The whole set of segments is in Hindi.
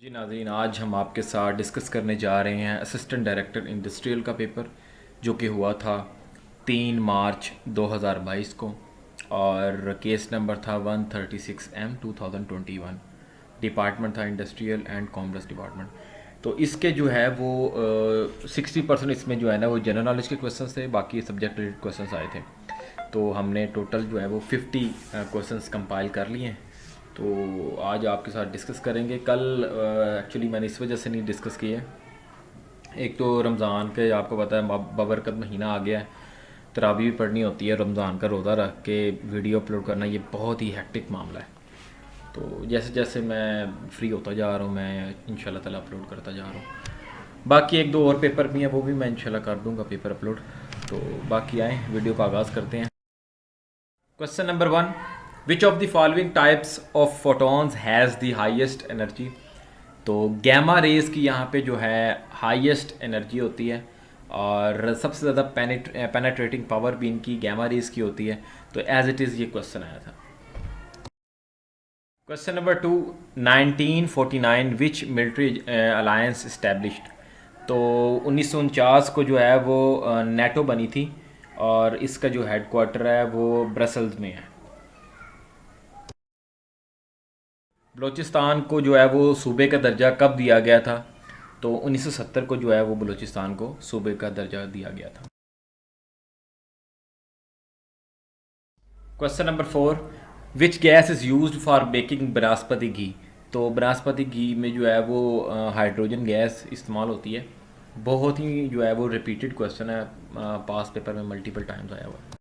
जी नाज़रीन, आज हम आपके साथ डिस्कस करने जा रहे हैं असिस्टेंट डायरेक्टर इंडस्ट्रियल का पेपर जो कि हुआ था 3 मार्च 2022 को। और केस नंबर था 136M 2021। डिपार्टमेंट था इंडस्ट्रियल एंड कॉमर्स डिपार्टमेंट। तो इसके जो है वो 60% इसमें जो है ना वो जनरल नॉलेज के क्वेश्चन थे, बाकी सब्जेक्ट रिलेटेड क्वेश्चन आए थे। तो हमने टोटल जो है वो 50 क्वेश्चंस कंपाइल कर लिए हैं। तो आज आपके साथ डिस्कस करेंगे। कल एक्चुअली मैंने इस वजह से नहीं डिस्कस किए। एक तो रमज़ान के आपको पता है बाबरकत महीना आ गया है, तरावी भी पढ़नी होती है। रमज़ान का रोज़ा रख के वीडियो अपलोड करना ये बहुत ही हेक्टिक मामला है। तो जैसे जैसे मैं फ्री होता जा रहा हूँ मैं इंशाल्लाह ताला अपलोड करता जा रहा हूँ। बाकी एक दो और पेपर भी हैं, वो भी मैं इंशाल्लाह कर दूँगा पेपर अपलोड। तो बाकी आए वीडियो का आगाज़ करते हैं। Question number 1, which of the following types of photons has the highest energy. तो गैमा रेज़ की यहाँ पे जो है हाईएस्ट एनर्जी होती है और सबसे ज़्यादा पेनेट्रेटिंग पावर भी इनकी गैमा रेज़ की होती है। तो एज इट इज़ ये क्वेश्चन आया था। क्वेश्चन नंबर 2, 1949 विच मिलिट्री अलायंस इस्टेब्लिश्ड। तो 1949 को जो है वो नेटो बनी थी और इसका जो हेडक्वार्टर है वो ब्रसल्स में है। बलूचिस्तान को जो है वो सूबे का दर्जा कब दिया गया था। तो 1970 को जो है वो बलूचिस्तान को सूबे का दर्जा दिया गया था। Question number 4, which gas is used for baking बनस्पति घी। तो बनस्पति घी में जो है वो हाइड्रोजन गैस इस्तेमाल होती है। बहुत ही जो है वो रिपीटेड क्वेश्चन है, पास पेपर में मल्टीपल टाइम्स आया हुआ है।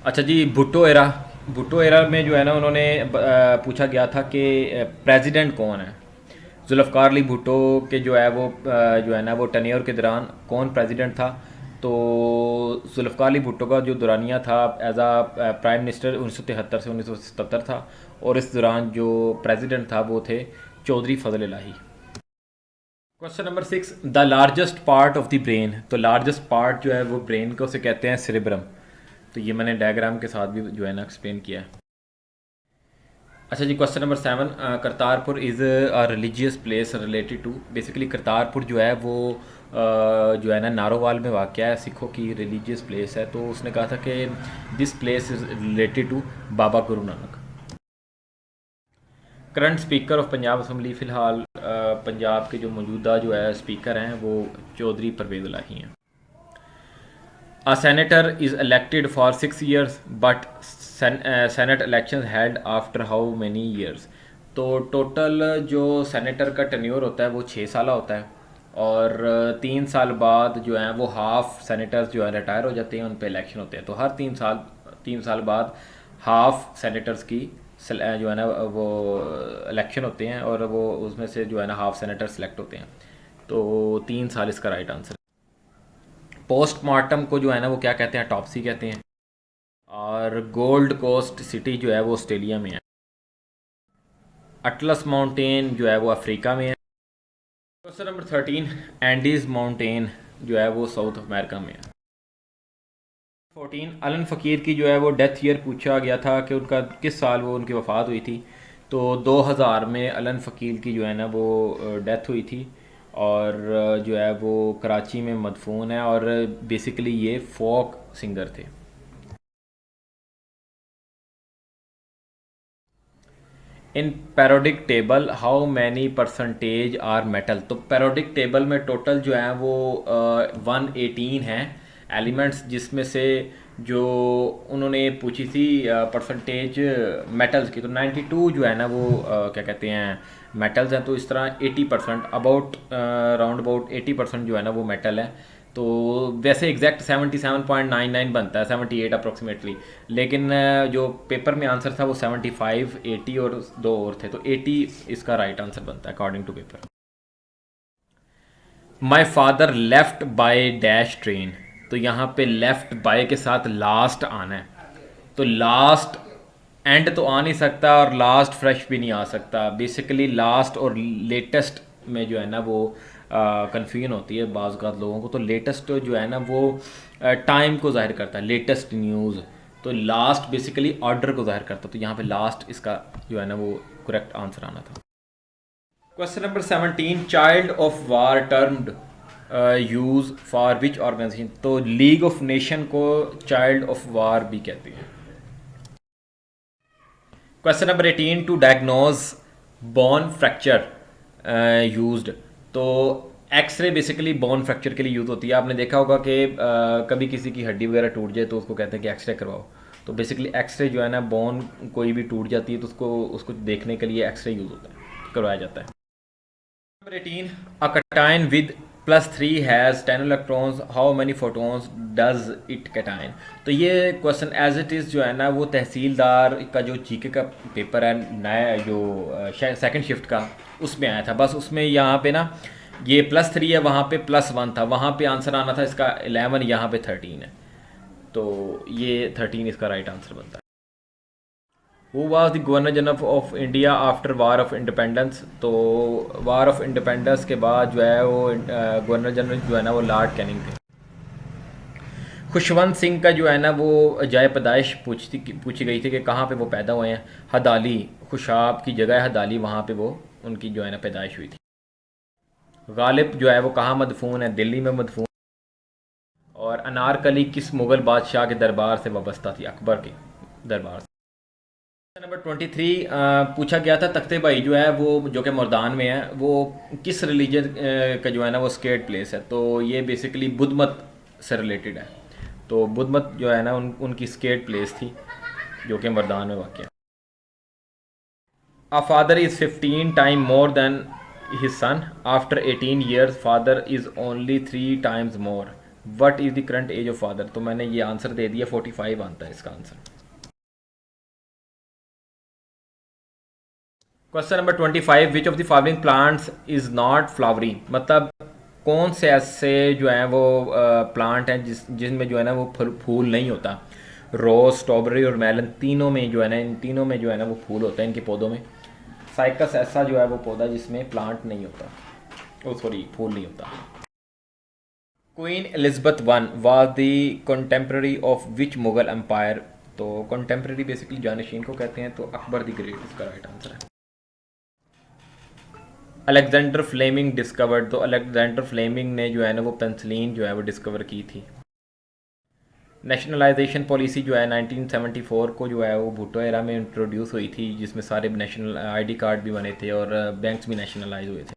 अच्छा जी, भुट्टो एरा में जो है ना उन्होंने पूछा गया था कि प्रेसिडेंट कौन है। जुल्फ़िकार अली भुट्टो के जो है वो जो है ना वो टनियर के दौरान कौन प्रेसिडेंट था। तो जुल्फ़िकार अली भुट्टो का जो दौरानिया था एज आ प्राइम मिनिस्टर 1973 से 1977 था। और इस दौरान जो प्रेसिडेंट था वो थे Chaudhry Fazal Ilahi. Question number 6, the largest part of the brain. तो लार्जेस्ट पार्ट जो है वो ब्रेन को उसे कहते हैं सेरेब्रम। तो ये मैंने डायग्राम के साथ भी जो है ना एक्सप्लेन किया है। अच्छा जी, question number 7, Kartarpur is a religious place related to. Basically Kartarpur जो है वो जो है ना नारोवाल में वाक़ है, सिखों की रिलीजियस प्लेस है। तो उसने कहा था कि this place is related to Baba Guru Nanak. Current speaker of Punjab assembly, फ़िलहाल पंजाब के जो मौजूदा जो है स्पीकर हैं वो चौधरी परवेज़ इलाही हैं। A senator is elected for 6 years, but Senate elections held after how many years। तो टोटल जो सेनेटर का टेन्योर होता है वो 6 साल होता है। और 3 साल बाद जो है वो हाफ सेनेटर्स जो है रिटायर हो जाते हैं, उन पे इलेक्शन होते हैं। तो हर 3 साल बाद हाफ सेनेटर्स की जो है ना वो इलेक्शन होते हैं और वो उसमें से जो है ना हाफ सेनेटर सेलेक्ट होते हैं। तो 3 साल इसका राइट आंसर। पोस्टमार्टम को जो है ना वो क्या कहते हैं, टॉप्सी कहते हैं। और गोल्ड कोस्ट सिटी जो है वो ऑस्ट्रेलिया में है। अटलस माउंटेन जो है वो अफ्रीका में है। क्वेश्चन नंबर 13, एंडीज माउंटेन जो है वो साउथ अमेरिका में है। 14, अलन फ़कीर की जो है वो डेथ ईयर पूछा गया था कि उनका किस साल वो उनकी वफ़ात हुई थी। तो 2000 में अलन फ़कीर की जो है ना वो डेथ हुई थी। और जो है वो कराची में मदफून है और बेसिकली ये फोक सिंगर थे। In periodic table how many percentage are metal. तो पैरोडिक टेबल में टोटल जो है वो 118 हैं एलिमेंट्स, जिसमें से जो उन्होंने पूछी थी परसेंटेज मेटल्स की, तो 92 जो है ना वो क्या कहते हैं मेटल्स हैं। तो इस तरह 80% अबाउट राउंड अबाउट 80% जो है ना वो मेटल है। तो वैसे एग्जैक्ट 77.99 बनता है, 78 अप्रोक्सीमेटली। लेकिन जो पेपर में आंसर था वो 75, 80 और दो और थे। तो 80 इसका राइट आंसर बनता है according to paper. My father left by dash train. तो यहाँ पे लेफ्ट बाय के साथ लास्ट आना है। तो लास्ट एंड तो आ नहीं सकता और लास्ट फ्रेश भी नहीं आ सकता। बेसिकली लास्ट और लेटेस्ट में जो है ना वो कन्फ्यूजन होती है बाज़ लोगों को। तो लेटेस्ट जो है ना वो टाइम को जाहिर करता है, लेटेस्ट न्यूज़। तो लास्ट बेसिकली ऑर्डर को जाहिर करता है। तो यहाँ पे लास्ट इसका जो है ना वो करेक्ट आंसर आना था। Question number 17, child of war termed use for which organisation. तो लीग ऑफ नेशन को चाइल्ड ऑफ वार भी कहते हैं। Question number 18, to diagnose bone fracture used. तो एक्सरे बेसिकली बोन फ्रैक्चर के लिए यूज़ होती है। आपने देखा होगा कि कभी किसी की हड्डी वगैरह टूट जाए तो उसको कहते हैं कि एक्सरे करवाओ। तो बेसिकली एक्सरे जो है ना, बोन कोई भी टूट जाती है तो उसको देखने के लिए एक्सरे यूज़ होता है, करवाया जाता है। Number 18, a cation with +3 has 10 electrons, how many photons does it cation। तो ये क्वेश्चन एज इट इज़ जो है ना, वो तहसीलदार का जो जीके का पेपर है नया, जो सेकंड शिफ्ट का, उसमें आया था। बस उसमें यहाँ पे ना ये +3 है, वहाँ पे +1 था, वहाँ पे आंसर आना था इसका 11, यहाँ पे 13 है, तो ये 13 इसका राइट आंसर बनता है। Who was the governor general of India after war of independence. तो वार ऑफ इंडिपेंडेंस के बाद जो है वो गवर्नर जनरल जो है ना वो लॉर्ड कैनिंग थे। खुशवंत सिंह का जो है ना वो जाए पैदाइश पूछी गई थी कि कहाँ पे वो पैदा हुए हैं। हदाली, खुशाब की जगह है हदाली, वहाँ पे वो उनकी जो है ना पैदाइश हुई थी। गालिब जो है वो कहाँ मदफून है, दिल्ली में मदफून। और अनारकली किस मुग़ल बादशाह के दरबार से वाबस्ता थी, अकबर के दरबार से। नंबर 23 पूछा गया था तख्ते भाई जो है वो जो कि मुर्दान में है, वो किस रिलीजन का जो है ना वो स्केट प्लेस है। तो ये बेसिकली बुद्ध मत से रिलेटेड है। तो बुद्ध मत जो है ना उनकी स्केट प्लेस थी जो कि मुर्दान में वाक़ है। A father is 15 time more than his son, after 18 years father is only 3 times more, what is the current age of father. तो मैंने ये आंसर दे दिया, 45 आता है इसका answer. Question number 25, which of the following plants is not flowery. मतलब कौन से ऐसे जो हैं वो प्लांट हैं जिनमें जो है ना वो फूल नहीं होता। रोज, स्ट्रॉबेरी और मेलन, तीनों में जो है ना, इन तीनों में जो है ना वो फूल होता है इनके पौधों में। साइकस ऐसा जो है वो पौधा जिसमें प्लांट नहीं होता, ओ सॉरी फूल नहीं होता। Queen Elizabeth one was the contemporary of which Mughal empire. तो कंटेम्प्रेरी बेसिकली जानशीन को कहते हैं, तो अकबर द ग्रेट इसका राइट आंसर है। Alexander Fleming discovered. तो अलेक्जेंडर फ्लेमिंग ने जो है ना वो पेंसिलिन जो है वो डिस्कवर की थी। नेशनलाइजेशन पॉलिसी जो है 1974 को जो है वो भुट्टो एरा में इंट्रोड्यूस हुई थी, जिसमें सारे नेशनल आईडी कार्ड भी बने थे और बैंक्स भी नेशनलाइज हुए थे।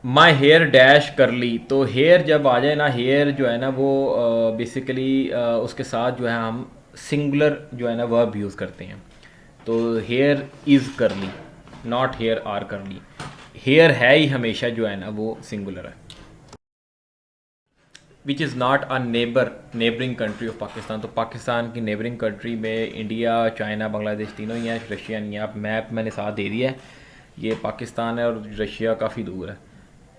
माई हेयर डैश करली। तो हेयर जब आ जाए ना, हेयर जो है ना वो बेसिकली उसके साथ जो है हम सिंगुलर जो है ना वर्ब यूज़ करते हैं। तो हेयर इज़ करली, नॉट हेयर आर करली। हेयर है ही हमेशा जो है ना वो सिंगुलर है। Which is not a neighbouring country of Pakistan. तो पाकिस्तान की नेबरिंग कंट्री में इंडिया, चाइना, बांग्लादेश तीनों ही हैं, रशिया नहीं है। आप मैप मैंने साथ दे दिया है, ये पाकिस्तान है और रशिया काफ़ी दूर है,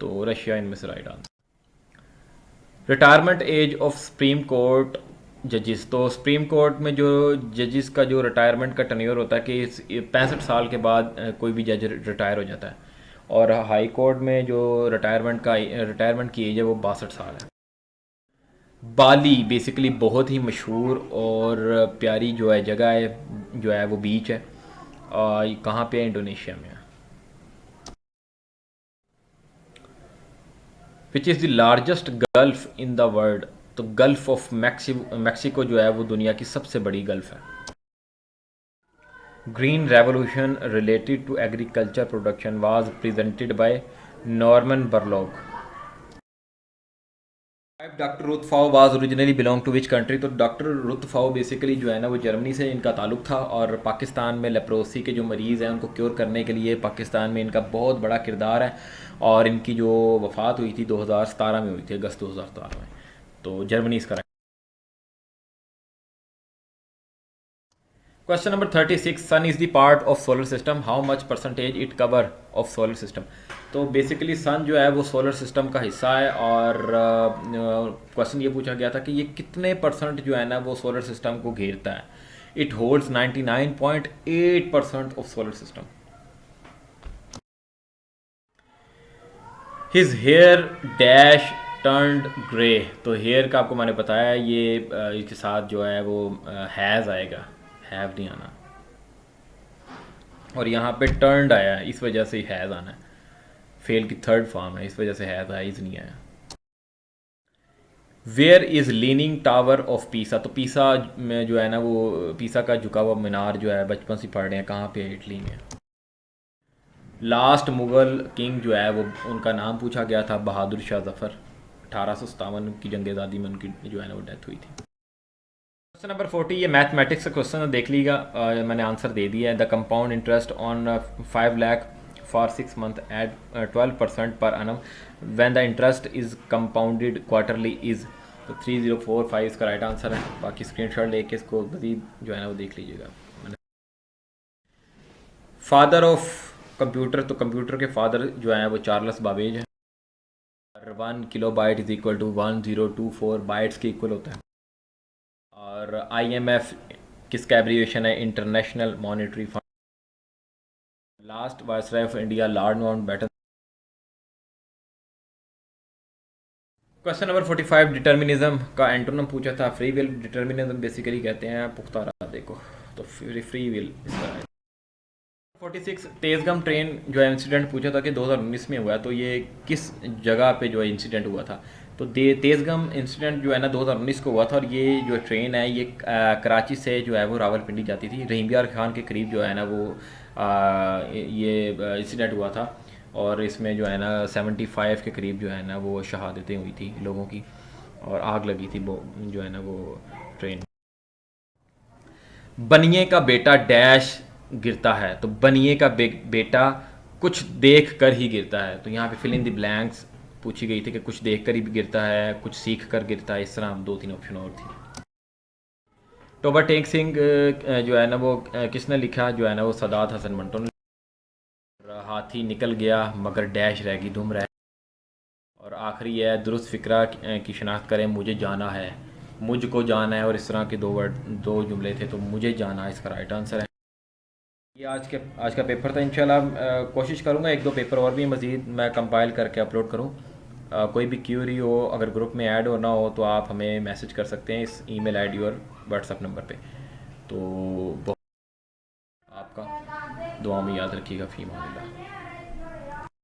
तो रशिया इनमें से right answer. Retirement age of supreme court जजेस। तो सुप्रीम कोर्ट में जो जजेस का जो रिटायरमेंट का टर्न्योर होता है कि 65 साल के बाद कोई भी जज रिटायर हो जाता है। और हाई कोर्ट में जो रिटायरमेंट की एज है वो 62 साल है। बाली बेसिकली बहुत ही मशहूर और प्यारी जो है जगह है, जो है वो बीच है, और कहाँ पे है, इंडोनेशिया में है। Which is the largest gulf in the world. तो गल्फ ऑफ मैक्सिको जो है वो दुनिया की सबसे बड़ी गल्फ है। Green revolution related to agriculture production was presented by Norman Borlaug. Doctor रुतफाओ was originally belong to which country. तो डॉक्टर रुतफाओ बेसिकली जो है ना वो जर्मनी से इनका ताल्लुक था, और पाकिस्तान में लेप्रोसी के जो मरीज़ हैं उनको क्योर करने के लिए पाकिस्तान में इनका बहुत बड़ा किरदार है। और इनकी जो वफ़ात हुई थी 2017 में हुई थी, अगस्त 2017 में। तो जर्मनी इसका। Question number 36, sun is the part of solar system, how much percentage it cover of solar system. तो बेसिकली सन जो है वो सोलर सिस्टम का हिस्सा है, और क्वेश्चन ये पूछा गया था कि ये कितने परसेंट जो है ना वो सोलर सिस्टम को घेरता है। It holds 99.8% of solar system. His hair dash turned grey. तो हेयर का आपको मैंने बताया, ये इसके साथ जो है वो हैज़ आएगा, हैव नहीं आना। और यहाँ पे टर्न्ड आया है, इस वजह से हैज़ आना है। फेल की थर्ड फॉर्म है, इस वजह से हैज़ आइज नहीं आया। Where is leaning tower of Pisa, तो पीसा में जो है ना वो पीसा का झुका हुआ मीनार जो है बचपन से पढ़ रहे हैं, कहाँ पे है? इटली में। लास्ट मुग़ल किंग जो है वो उनका नाम पूछा गया था, बहादुर शाह जफ़र। 1857 की जंग आज़ादी में उनकी जो है ना वो डेथ हुई थी। क्वेश्चन नंबर 40, ये मैथमेटिक्स का क्वेश्चन है, देख लीजिएगा। मैंने आंसर दे दिया है। The compound interest on 5 lakh for 6 month at 12% per annum when the interest is compounded quarterly is, तो 3045 इसका राइट आंसर है। बाकी स्क्रीनशॉट लेके इसको मज़ीद जो है ना वो देख लीजिएगा। फादर ऑफ कंप्यूटर, तो कंप्यूटर के फादर जो हैं वो चार्ल्स बाबेज हैं। 1 kilobyte is equal to 1024 bytes के इक्वल होता है। और IMF किसका एब्रीविएशन है? International Monetary Fund. Last viceroy of India Lord Mountbatten. Question number 45, determinism का एंटोनिम पूछा था। फ्री विल डिटर्मिनिज्म बेसिकली कहते हैं पुख्ता इरादे को, तो फ्री विल इसका है। 46, तेज़गम ट्रेन जो है इंसिडेंट पूछा था कि 2019 में हुआ है, तो ये किस जगह पे जो है इंसिडेंट हुआ था? तो तेज़गम इंसिडेंट जो है ना 2019 को हुआ था, और ये जो ट्रेन है ये कराची से जो है वो रावलपिंडी जाती थी। रहीम यार खान के करीब जो है ना वो ये इंसिडेंट हुआ था, और इसमें जो है ना 75 के करीब जो है ना वो शहादतें हुई थी लोगों की, और आग लगी थी वो जो है ना वो ट्रेन। बनिए का बेटा डैश गिरता है, तो बनिए का बेटा कुछ देख कर ही गिरता है। तो यहाँ पे फिल इन द ब्लैंक्स पूछी गई थी कि कुछ देख कर ही गिरता है, कुछ सीख कर गिरता है, इस तरह 2-3 ऑप्शन और थी। टोबा टेक सिंह जो है ना वो किसने लिखा जो है ना वो सदात हसन मंटो ने। हाथी निकल गया मगर डैश रह गई दुम रह। और आखिरी है दुरुस्त फ़िक्रा की शनाख्त करें, मुझे जाना है, मुझको जाना है, और इस तरह के दो जुमले थे, तो मुझे जाना इसका राइट आंसर है। ये आज का पेपर था। इंशाल्लाह कोशिश करूँगा 1-2 पेपर और भी मज़ीद मैं कंपाइल करके अपलोड करूँ। कोई भी क्यूरी हो, अगर ग्रुप में ऐड हो ना हो, तो आप हमें मैसेज कर सकते हैं इस ईमेल आईडी और व्हाट्सएप नंबर पे। तो आपका दुआ में याद रखिएगा। फ़ी अमान अल्लाह।